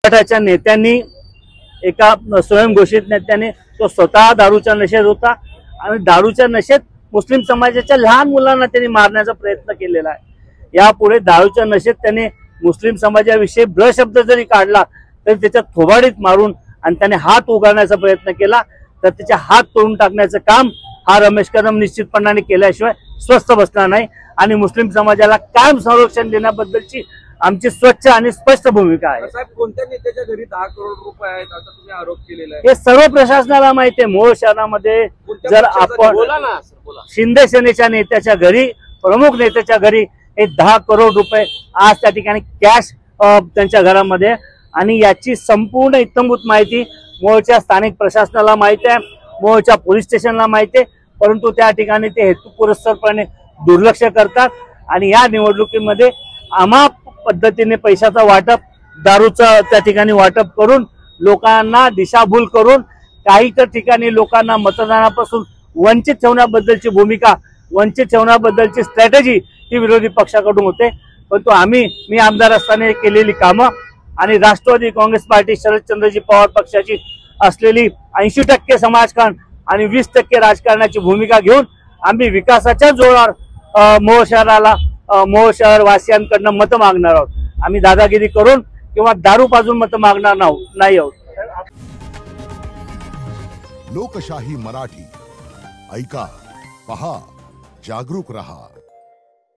मराठाच्या नेत्यांनी, एका स्वयंघोषित नेत्याने, तो स्वतः दारूच्या नशेत होता आणि दारूच्या नशेत मुस्लिम समाजाच्या लहान मुलांना त्यांनी मारण्याचा प्रयत्न केलेला आहे। यापुढे दारूच्या नशेत त्याने मुस्लिम समाजाविषयी ब्रशब्द जरी काढला तरी त्याच्या थोबाडीत मारून आणि त्याने हात उगारण्याचा प्रयत्न केला तर त्याचे हात तोडून टाकण्याचं काम हा रमेश कदम निश्चितपणाने केल्याशिवाय स्वस्थ बसणार नाही। आणि मुस्लिम समाजाला कायम संरक्षण देण्याबद्दलची आमची स्वच्छ आणि स्पष्ट भूमिका आहे। साहेब, कोणत्या नेत्याच्या घरी 10 करोड रुपये आहेत असा तुम्ही आरोप केलेला आहे? हे सर्व प्रशासनाला माहिती आहे। मोहोळ शहरामध्ये जर आपण शिंदे सेनेच्या नेत्याच्या घरी, प्रमुख नेत्याच्या घरी हे 10 करोड रुपये आज त्या ठिकाणी कॅश त्यांच्या घरामध्ये, आणि याची संपूर्ण इत्थंभूत माहिती मोहोळच्या स्थानिक प्रशासनाला माहिती आहे, मोहोळच्या पोलीस स्टेशनला माहिती आहे, परंतु त्या ठिकाणी ते हेतुपुरस्सरपणे दुर्लक्ष करतात आणि या निवडणुकीमध्ये आम्हा पद्धतीने पैशाचा वाटप, दारूचं त्या ठिकाणी वाटप करून लोकांना दिशाभूल करून काही तर ठिकाणी लोकांना मतदानापासून वंचित ठेवण्याबद्दलची भूमिका, वंचित ठेवण्याबद्दलची स्ट्रॅटेजी ही विरोधी पक्षाकडून होते। परंतु मी आमदार असताना केलेली कामं आणि राष्ट्रवादी काँग्रेस पार्टी शरदचंद्रजी पवार पक्षाची असलेली 80% समाजकारण आणि 20% राजकारणाची भूमिका घेऊन आम्ही विकासाच्या जोरावर मोहोळ शहर वासियांकडनं मत मागणार आहोत। आम्ही दादागिरी करून किंवा दारू पाजून मत मागणार नाही आहोत। लोकशाही मराठी ऐका, पहा, जागरूक रहा।